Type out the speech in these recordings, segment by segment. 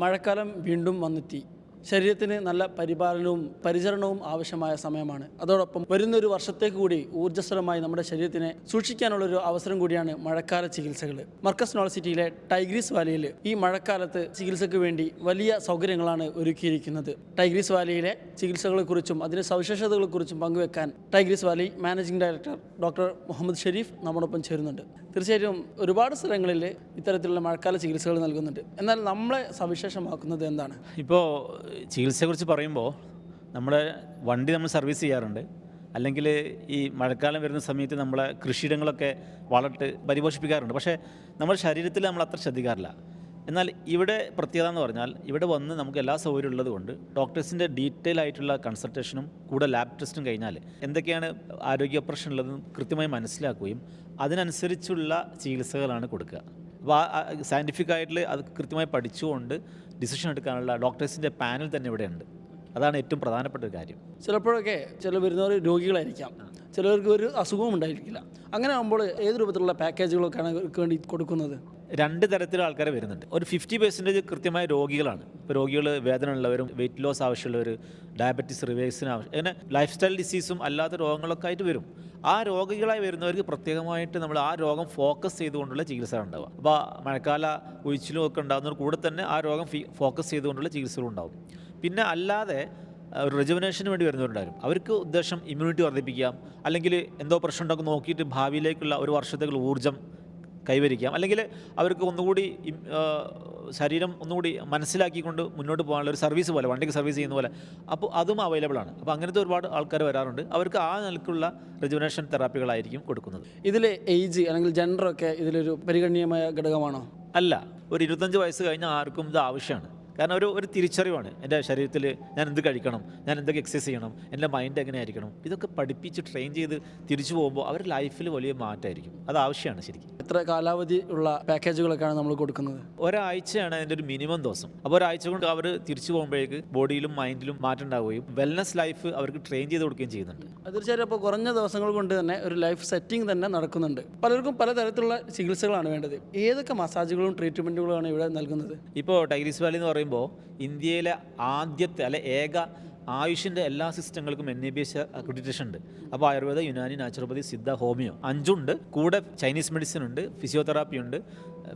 മഴക്കാലം വീണ്ടും വന്നെത്തി. ശരീരത്തിന് നല്ല പരിചരണവും ആവശ്യമായ സമയമാണ്. അതോടൊപ്പം വരുന്നൊരു വർഷത്തേക്ക് കൂടി ഊർജ്ജസ്വലമായി നമ്മുടെ ശരീരത്തിനെ സൂക്ഷിക്കാനുള്ളൊരു അവസരം കൂടിയാണ് മഴക്കാല ചികിത്സകൾ. മർക്കസ് യൂണിവേഴ്സിറ്റിയിലെ ടൈഗ്രീസ് വാലിയിൽ ഈ മഴക്കാലത്ത് ചികിത്സയ്ക്ക് വേണ്ടി വലിയ സൗകര്യങ്ങളാണ് ഒരുക്കിയിരിക്കുന്നത്. ടൈഗ്രീസ് വാലിയിലെ ചികിത്സകളെക്കുറിച്ചും അതിൻ്റെ സവിശേഷതകളെക്കുറിച്ചും പങ്കുവെക്കാൻ Tigris Valley managing director doctor Muhammad Sharif നമ്മോടൊപ്പം ചേരുന്നുണ്ട്. തീർച്ചയായിട്ടും ഒരുപാട് സ്ഥലങ്ങളിൽ ഇത്തരത്തിലുള്ള മഴക്കാല ചികിത്സകൾ നൽകുന്നുണ്ട്. എന്നാൽ നമ്മളെ സവിശേഷമാക്കുന്നത് എന്താണ്? ഇപ്പോൾ ചികിത്സയെക്കുറിച്ച് പറയുമ്പോൾ നമ്മുടെ വണ്ടി നമ്മൾ സർവീസ് ചെയ്യാറുണ്ട്. അല്ലെങ്കിൽ ഈ മഴക്കാലം വരുന്ന സമയത്ത് നമ്മളെ കൃഷിയിടങ്ങളൊക്കെ വളർത്ത് പരിപോഷിപ്പിക്കാറുണ്ട്. പക്ഷേ നമ്മുടെ ശരീരത്തിൽ നമ്മൾ അത്ര ശ്രദ്ധിക്കാറില്ല. എന്നാൽ ഇവിടെ പ്രത്യേകത എന്ന് പറഞ്ഞാൽ ഇവിടെ വന്ന് നമുക്ക് എല്ലാ സൗകര്യം ഉള്ളത് കൊണ്ട് ഡോക്ടേഴ്സിൻ്റെ ഡീറ്റെയിൽ ആയിട്ടുള്ള കൺസൾട്ടേഷനും കൂടെ ലാബ് ടെസ്റ്റും കഴിഞ്ഞാൽ എന്തൊക്കെയാണ് ആരോഗ്യ പ്രശ്നം ഉള്ളതെന്ന് കൃത്യമായി മനസ്സിലാക്കുകയും അതിനനുസരിച്ചുള്ള ചികിത്സകളാണ് കൊടുക്കുക. അപ്പോൾ സയൻറ്റിഫിക് ആയിട്ട് അത് കൃത്യമായി പഠിച്ചുകൊണ്ട് ഡിസിഷൻ എടുക്കാനുള്ള ഡോക്ടേഴ്സിൻ്റെ പാനൽ തന്നെ ഇവിടെയുണ്ട്. അതാണ് ഏറ്റവും പ്രധാനപ്പെട്ട ഒരു കാര്യം. ചിലപ്പോഴൊക്കെ വരുന്നവർ രോഗികളായിരിക്കാം, ചിലർക്ക് ഒരു അസുഖവും ഉണ്ടായിരിക്കില്ല. അങ്ങനെ ആകുമ്പോൾ ഏത് രൂപത്തിലുള്ള പാക്കേജുകളൊക്കെയാണ് ഇവർക്ക് വേണ്ടി കൊടുക്കുന്നത്? രണ്ട് തരത്തിലുള്ള ആൾക്കാർ വരുന്നുണ്ട്. ഒരു 50% കൃത്യമായ രോഗികളാണ്. ഇപ്പോൾ രോഗികൾ വേദന ഉള്ളവരും വെയിറ്റ് ലോസ് ആവശ്യമുള്ളവർ, ഡയബറ്റീസ് റിവേഴ്സിന് അങ്ങനെ ലൈഫ് സ്റ്റൈൽ ഡിസീസും അല്ലാത്ത രോഗങ്ങളൊക്കെ ആയിട്ട് വരും. ആ രോഗികളായി വരുന്നവർക്ക് പ്രത്യേകമായിട്ട് നമ്മൾ ആ രോഗം ഫോക്കസ് ചെയ്തുകൊണ്ടുള്ള ചികിത്സ ഉണ്ടാവുക. അപ്പോൾ മഴക്കാല ഒഴിച്ചിലും ഒക്കെ ഉണ്ടാകുന്നവർ കൂടെ തന്നെ ആ രോഗം ഫോക്കസ് ചെയ്തുകൊണ്ടുള്ള ചികിത്സകളും ഉണ്ടാവും. പിന്നെ അല്ലാതെ ഒരു റെജുവിനേഷന് വേണ്ടി വരുന്നവരുണ്ടായിരുന്നു. അവർക്ക് ഉദ്ദേശം ഇമ്മ്യൂണിറ്റി വർദ്ധിപ്പിക്കാം, അല്ലെങ്കിൽ എന്തോ പ്രശ്നം ഉണ്ടോ നോക്കിയിട്ട് ഭാവിയിലേക്കുള്ള ഒരു വർഷത്തേക്കുള്ള ഊർജ്ജം കൈവരിക്കാം, അല്ലെങ്കിൽ അവർക്ക് ഒന്നുകൂടി ശരീരം ഒന്നുകൂടി മനസ്സിലാക്കിക്കൊണ്ട് മുന്നോട്ട് പോകാനുള്ള ഒരു സർവീസ് പോലെ, വണ്ടിക്ക് സർവീസ് ചെയ്യുന്ന പോലെ. അപ്പോൾ അതും അവൈലബിൾ ആണ്. അപ്പോൾ അങ്ങനത്തെ ഒരുപാട് ആൾക്കാർ വരാറുണ്ട്. അവർക്ക് ആ നിലക്കുള്ള റെജുവിനേഷൻ തെറാപ്പികളായിരിക്കും കൊടുക്കുന്നത്. ഇതിൽ ഏജ് അല്ലെങ്കിൽ ജെൻഡറൊക്കെ ഇതിലൊരു പരിഗണനീയമായ ഘടകമാണോ? അല്ല, ഒരു 25 വയസ്സ് കഴിഞ്ഞ ആർക്കും ഇത് ആവശ്യമാണ്. കാരണം ഒരു തിരിച്ചറിവാണ്. എൻ്റെ ശരീരത്തിൽ ഞാൻ എന്ത് കഴിക്കണം, ഞാൻ എന്തൊക്കെ എക്സസൈസ് ചെയ്യണം, എൻ്റെ മൈൻഡ് എങ്ങനെയായിരിക്കണം, ഇതൊക്കെ പഠിപ്പിച്ച് ട്രെയിൻ ചെയ്ത് തിരിച്ചു പോകുമ്പോൾ അവരുടെ ലൈഫിൽ വലിയ മാറ്റമായിരിക്കും. അത് ആവശ്യമാണ് ശരിക്കും. എത്ര കാലാവധി ഉള്ള പാക്കേജുകളൊക്കെയാണ് നമ്മൾ കൊടുക്കുന്നത്? ഒരാഴ്ചയാണ് അതിൻ്റെ ഒരു മിനിമം ദിവസം. അപ്പോൾ ഒരാഴ്ച കൊണ്ട് അവർ തിരിച്ചു പോകുമ്പോഴേക്ക് ബോഡിയിലും മൈൻഡിലും മാറ്റം ഉണ്ടാവുകയും വെൽനസ് ലൈഫ് അവർക്ക് ട്രെയിൻ ചെയ്ത് കൊടുക്കുകയും ചെയ്യുന്നുണ്ട്. തീർച്ചയായിട്ടും അപ്പോൾ കുറഞ്ഞ ദിവസങ്ങൾ കൊണ്ട് തന്നെ ഒരു ലൈഫ് സെറ്റിംഗ് തന്നെ നടക്കുന്നുണ്ട്. പലർക്കും പലതരത്തിലുള്ള ചികിത്സകളാണ് വേണ്ടത്. ഏതൊക്കെ മസാജുകളും ട്രീറ്റ്മെൻറ്റുകളുമാണ് ഇവിടെ നൽകുന്നത്? ഇപ്പോൾ ടൈഗ്രീസ് വാലി എന്ന് പറയുമ്പോൾ ഇന്ത്യയിലെ ആദ്യത്തെ ഏക ആയുഷിൻ്റെ എല്ലാ സിസ്റ്റങ്ങൾക്കും NABH അക്രഡിറ്റേഷൻ ഉണ്ട്. അപ്പോൾ ആയുർവേദ, യുനാനി, നാച്ചുറോപ്പതി, സിദ്ധ, ഹോമിയോ 5 ഉണ്ട്. കൂടെ ചൈനീസ് മെഡിസിൻ ഉണ്ട്, ഫിസിയോതെറാപ്പി ഉണ്ട്,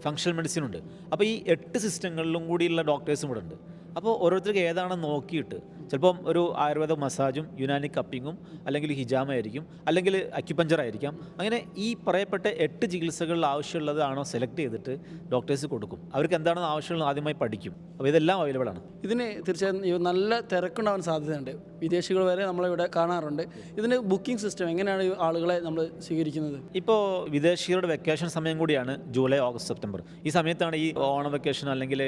ഫങ്ഷണൽ മെഡിസിൻ ഉണ്ട്. അപ്പോൾ ഈ 8 സിസ്റ്റങ്ങളിലും കൂടിയുള്ള ഡോക്ടേഴ്സും ഇവിടെ ഉണ്ട്. അപ്പോൾ ഓരോരുത്തർക്ക് ഏതാണെന്ന് നോക്കിയിട്ട് ചിലപ്പം ഒരു ആയുർവേദ മസാജും യുനാനി കപ്പിങ്ങും അല്ലെങ്കിൽ ഹിജാമ ആയിരിക്കും, അല്ലെങ്കിൽ അക്യുപഞ്ചർ ആയിരിക്കാം. അങ്ങനെ ഈ പറയപ്പെട്ട 8 ചികിത്സകളിൽ ആവശ്യമുള്ളതാണോ സെലക്ട് ചെയ്തിട്ട് ഡോക്ടേഴ്സ് കൊടുക്കും. അവർക്ക് എന്താണെന്ന് ആവശ്യമുള്ളത് ആദ്യമായി പഠിക്കും. അപ്പോൾ ഇതെല്ലാം അവൈലബിൾ ആണ്. ഇതിന് തീർച്ചയായും നല്ല തിരക്കുണ്ടാവാൻ സാധ്യതയുണ്ട്. വിദേശികൾ വരെ നമ്മളിവിടെ കാണാറുണ്ട്. ഇതിന് ബുക്കിംഗ് സിസ്റ്റം എങ്ങനെയാണ് ഈ ആളുകളെ നമ്മൾ സ്വീകരിക്കുന്നത്? ഇപ്പോൾ വിദേശികളുടെ വെക്കേഷൻ സമയം കൂടിയാണ് ജൂലൈ, ഓഗസ്റ്റ്, സെപ്റ്റംബർ. ഈ സമയത്താണ് ഈ ഓണം വെക്കേഷൻ അല്ലെങ്കിൽ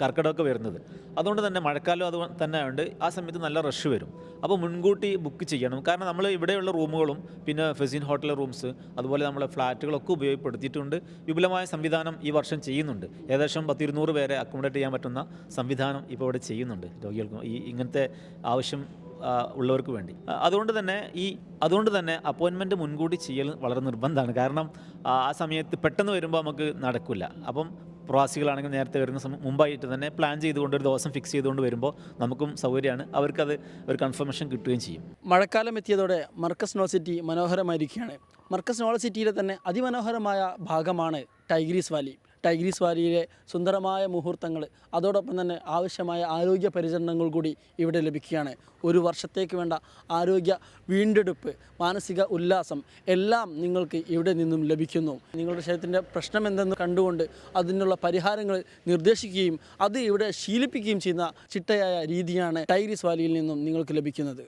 കർക്കിടകമൊക്കെ വരുന്നത്. അതുകൊണ്ട് തന്നെ മഴക്കാലം അത് തന്നെ ഉണ്ട്. ആ സമയത്ത് നല്ല റഷ് വരും. അപ്പോൾ മുൻകൂട്ടി ബുക്ക് ചെയ്യണം. കാരണം നമ്മൾ ഇവിടെയുള്ള റൂമുകളും പിന്നെ ഫെസിൻ ഹോട്ടൽ റൂംസ് അതുപോലെ നമ്മളെ ഫ്ലാറ്റുകളൊക്കെ ഉപയോഗപ്പെടുത്തിയിട്ടുണ്ട്. വിപുലമായ സംവിധാനം ഈ വർഷം ചെയ്യുന്നുണ്ട്. ഏകദേശം 100-200 പേരെ അക്കോമഡേറ്റ് ചെയ്യാൻ പറ്റുന്ന സംവിധാനം ഇപ്പോൾ ഇവിടെ ചെയ്യുന്നുണ്ട് രോഗികൾക്കും ഈ ഇങ്ങനത്തെ ആവശ്യം ഉള്ളവർക്ക് വേണ്ടി. അതുകൊണ്ട് തന്നെ അപ്പോയിൻമെൻറ്റ് മുൻകൂട്ടി ചെയ്യൽ വളരെ നിർബന്ധമാണ്. കാരണം ആ സമയത്ത് പെട്ടെന്ന് വരുമ്പോൾ നമുക്ക് നടക്കില്ല. അപ്പം പ്രവാസികളാണെങ്കിൽ നേരത്തെ വരുന്ന മുമ്പായിട്ട് തന്നെ പ്ലാൻ ചെയ്തുകൊണ്ട് ഒരു ദിവസം ഫിക്സ് ചെയ്തുകൊണ്ട് വരുമ്പോൾ നമുക്കും സൗകര്യമാണ്. അവർക്കത് ഒരു കൺഫർമേഷൻ കിട്ടുകയും ചെയ്യും. മഴക്കാലം എത്തിയതോടെ മർക്കസ് യൂണിവേഴ്സിറ്റി മനോഹരമായിരിക്കുകയാണ്. മർക്കസ് യൂണിവേഴ്സിറ്റിയിലെ തന്നെ അതിമനോഹരമായ ഭാഗമാണ് ടൈഗ്രീസ് വാലി. ടൈഗ്രീസ് വാലിയിലെ സുന്ദരമായ മുഹൂർത്തങ്ങൾ, അതോടൊപ്പം തന്നെ ആവശ്യമായ ആരോഗ്യ പരിചരണങ്ങൾ കൂടി ഇവിടെ ലഭിക്കുകയാണ്. ഒരു വർഷത്തേക്ക് വേണ്ട ആരോഗ്യ വീണ്ടെടുപ്പ്, മാനസിക ഉല്ലാസം എല്ലാം നിങ്ങൾക്ക് ഇവിടെ നിന്നും ലഭിക്കുന്നു. നിങ്ങളുടെ ശരീരത്തിൻ്റെ പ്രശ്നം എന്തെന്ന് കണ്ടുകൊണ്ട് അതിനുള്ള പരിഹാരങ്ങൾ നിർദ്ദേശിക്കുകയും അത് ഇവിടെ ശീലിപ്പിക്കുകയും ചെയ്യുന്ന ചിട്ടയായ രീതിയാണ് ടൈഗ്രീസ് വാലിയിൽ നിന്നും നിങ്ങൾക്ക് ലഭിക്കുന്നത്.